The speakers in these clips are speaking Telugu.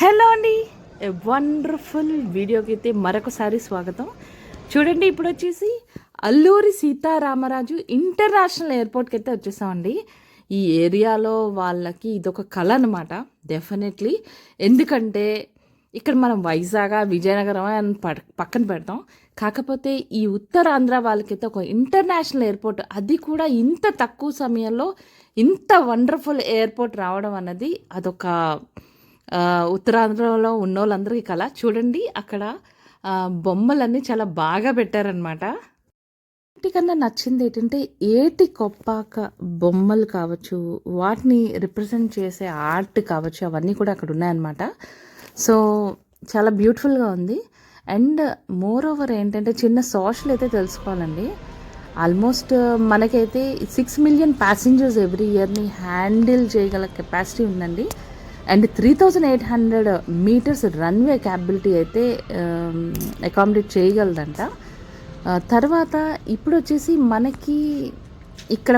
హలో అండి, వండర్ఫుల్ వీడియోకి అయితే మరొకసారి స్వాగతం. చూడండి, ఇప్పుడు వచ్చేసి అల్లూరి సీతారామరాజు ఇంటర్నేషనల్ ఎయిర్పోర్ట్కి అయితే వచ్చేసామండి. ఈ ఏరియాలో వాళ్ళకి ఇదొక కళ అనమాట డెఫినెట్లీ. ఎందుకంటే ఇక్కడ మనం వైజాగ్, విజయనగరం అని పక్కన పెడతాం. కాకపోతే ఈ ఉత్తరాంధ్ర వాళ్ళకైతే ఒక ఇంటర్నేషనల్ ఎయిర్పోర్ట్, అది కూడా ఇంత తక్కువ సమయంలో ఇంత వండర్ఫుల్ ఎయిర్పోర్ట్ రావడం అన్నది అదొక ఉత్తరాంధ్రలో ఉన్న వాళ్ళందరికీ కళ. చూడండి, అక్కడ బొమ్మలన్నీ చాలా బాగా పెట్టారనమాట. వీటికన్నా నచ్చింది ఏంటంటే ఏటి కొప్పాక బొమ్మలు కావచ్చు, వాటిని రిప్రజెంట్ చేసే ఆర్ట్ కావచ్చు, అవన్నీ కూడా అక్కడ ఉన్నాయన్నమాట. సో చాలా బ్యూటిఫుల్గా ఉంది. అండ్ మోర్ ఓవర్ ఏంటంటే చిన్న సోషల్ అయితే తెలుసుకోవాలండి. ఆల్మోస్ట్ మనకైతే 6 మిలియన్ ప్యాసింజర్స్ ఎవ్రీ ఇయర్ని హ్యాండిల్ చేయగల కెపాసిటీ ఉందండి. అండ్ 3800 మీటర్స్ రన్వే క్యాపబిలిటీ అయితే అకామిడేట్ చేయగలదంట. తర్వాత ఇప్పుడు వచ్చేసి మనకి ఇక్కడ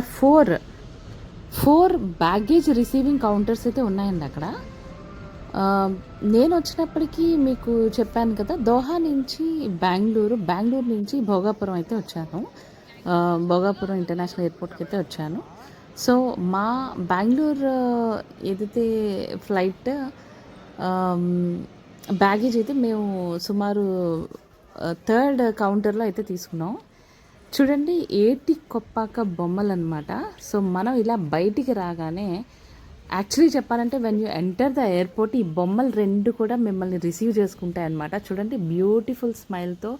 ఫోర్ బ్యాగేజ్ రిసీవింగ్ కౌంటర్స్ అయితే ఉన్నాయండి అక్కడ. నేను వచ్చినప్పటికీ మీకు చెప్పాను కదా, దోహా నుంచి బెంగళూరు నుంచి భోగాపురం అయితే వచ్చాను. భోగాపురం ఇంటర్నేషనల్ ఎయిర్పోర్ట్కి అయితే వచ్చాను. సో మా బెంగళూరు ఏదైతే ఫ్లైట్ బ్యాగేజ్ అయితే మేము సుమారు 3rd కౌంటర్లో అయితే తీసుకున్నాం. చూడండి, ఏటి కొప్పాక బొమ్మలు అనమాట. సో మనం ఇలా బయటికి రాగానే యాక్చువల్లీ చెప్పాలంటే when you enter the airport, ఈ బొమ్మలు 2 కూడా మిమ్మల్ని రిసీవ్ చేసుకుంటాయి అనమాట. చూడండి, బ్యూటిఫుల్ స్మైల్తో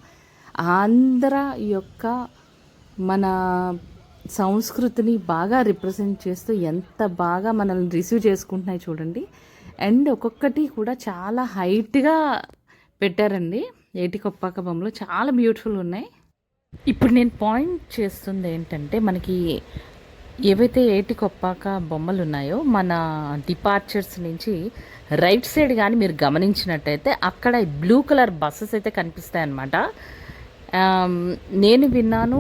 ఆంధ్ర యొక్క మన సంస్కృతిని బాగా రిప్రజెంట్ చేస్తూ ఎంత బాగా మనల్ని రిసీవ్ చేసుకుంటున్నాయి చూడండి. అండ్ ఒక్కొక్కటి కూడా చాలా హైట్గా పెట్టారండి. ఏటి కొప్పాక బొమ్మలు చాలా బ్యూటిఫుల్ ఉన్నాయి. ఇప్పుడు నేను పాయింట్ చేస్తుంది ఏంటంటే, మనకి ఏవైతే ఏటి కొప్పాక బొమ్మలు ఉన్నాయో మన డిపార్చర్స్ నుంచి రైట్ సైడ్ కానీ మీరు గమనించినట్టయితే అక్కడ బ్లూ కలర్ బస్సెస్ అయితే కనిపిస్తాయి అన్నమాట. నేను విన్నాను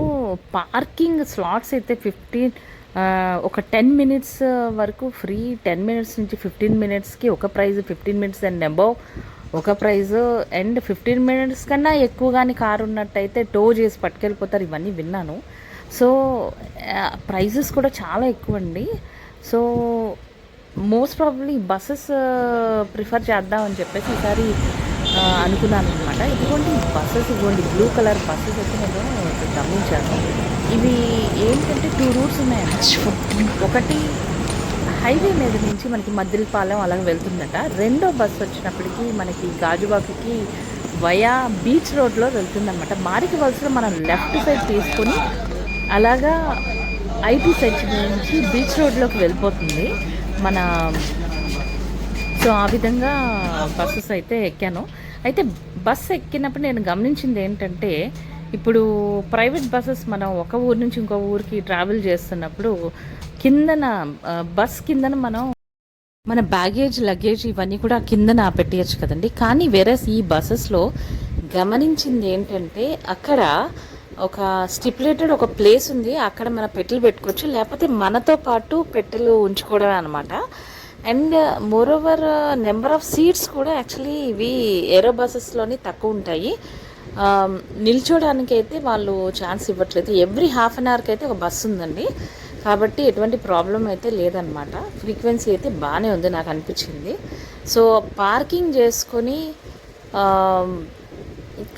పార్కింగ్ స్లాట్స్ అయితే 10 మినిట్స్ వరకు ఫ్రీ. 10 మినిట్స్ నుంచి 15 మినిట్స్కి ఒక ప్రైజ్, 15 మినిట్స్ అండ్ అబౌవ్ ఒక ప్రైజ్, అండ్ 15 మినిట్స్ కన్నా ఎక్కువ కానీ కారు ఉన్నట్టయితే టో చేసి పట్టుకెళ్ళిపోతారు. ఇవన్నీ విన్నాను. సో ప్రైజెస్ కూడా చాలా ఎక్కువ అండి. So most probably buses prefer చేద్దామని చెప్పేసి ఈసారి అనుకున్నాను అనమాట. ఇదిగోండి బస్సెస్, ఇదిగోండి బ్లూ కలర్ బస్సెస్ అయితే నేను గమనించాను. ఇవి ఏంటంటే 2 రూట్స్ ఉన్నాయండి. ఒకటి హైవే మీద నుంచి మనకి మద్దిలపాలెం అలాగే వెళ్తుందట. రెండో బస్సు వచ్చినప్పటికీ మనకి గాజువాకకి వయా బీచ్ రోడ్లో వెళ్తుందన్నమాట. మారికి వలసలో మనం లెఫ్ట్ సైడ్ తీసుకొని అలాగా ఐటీ సెక్షన్ నుంచి బీచ్ రోడ్లోకి వెళ్ళిపోతుంది మన. సో ఆ విధంగా బస్సెస్ అయితే ఎక్కాను. అయితే బస్సు ఎక్కినప్పుడు నేను గమనించింది ఏంటంటే, ఇప్పుడు ప్రైవేట్ బస్సెస్ మనం ఒక ఊరు నుంచి ఇంకో ఊరికి ట్రావెల్ చేస్తున్నప్పుడు కిందన బస్ కిందన మనం మన బ్యాగేజ్, లగేజ్ ఇవన్నీ కూడా కిందన పెట్టేయచ్చు కదండి. కానీ వేరే ఈ బస్సెస్లో గమనించింది ఏంటంటే, అక్కడ ఒక స్టిపులేటెడ్ ఒక ప్లేస్ ఉంది. అక్కడ మన పెట్టెలు పెట్టుకోవచ్చు, లేకపోతే మనతో పాటు పెట్టెలు ఉంచుకోవడమే అనమాట. And more over number of seats కూడా యాక్చువల్లీ ఇవి ఏరో బస్సెస్లోని తక్కువ ఉంటాయి. నిల్చోడానికి అయితే వాళ్ళు ఛాన్స్ ఇవ్వట్లేదు. ఎవ్రీ హాఫ్ అన్ అవర్కి అయితే ఒక బస్సు ఉందండి. కాబట్టి ఎటువంటి ప్రాబ్లం అయితే లేదనమాట. ఫ్రీక్వెన్సీ అయితే బాగానే ఉంది నాకు అనిపించింది. సో పార్కింగ్ చేసుకొని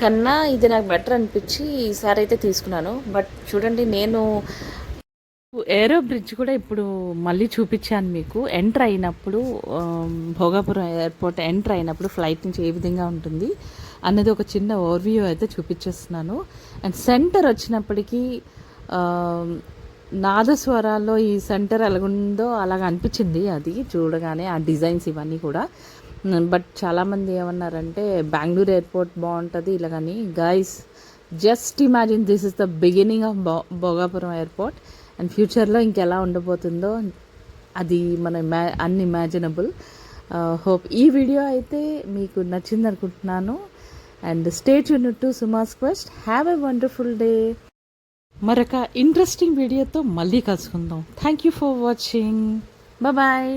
కన్నా ఇది నాకు బెటర్ అనిపించి ఈసారి అయితే తీసుకున్నాను. బట్ చూడండి, నేను ఏరో బ్రిడ్జ్ కూడా ఇప్పుడు మళ్ళీ చూపించాను మీకు. ఎంటర్ అయినప్పుడు భోగాపురం ఎయిర్పోర్ట్ ఎంటర్ అయినప్పుడు ఫ్లైట్ నుంచి ఏ విధంగా ఉంటుంది అన్నది ఒక చిన్న ఓవర్వ్యూ అయితే చూపించేస్తున్నాను. అండ్ సెంటర్ వచ్చినప్పటికీ నాదస్వరాల్లో ఈ సెంటర్ ఎలాగుందో అలాగ అనిపించింది అది చూడగానే, ఆ డిజైన్స్ ఇవన్నీ కూడా. బట్ చాలామంది ఏమన్నారంటే బెంగళూరు ఎయిర్పోర్ట్ బాగుంటుంది ఇలాగని. Guys, just imagine this is the beginning of Bhogapuram airport. And ఫ్యూచర్లో ఇంకెలా ఉండబోతుందో అది మన అన్ఇమాజినబుల్. హోప్ ఈ వీడియో అయితే మీకు నచ్చింది అనుకుంటున్నాను. And stay tuned to Suma's quest. Have a wonderful day. మరొక ఇంట్రెస్టింగ్ వీడియోతో మళ్ళీ కలుసుకుందాం. Thank you for watching. Bye.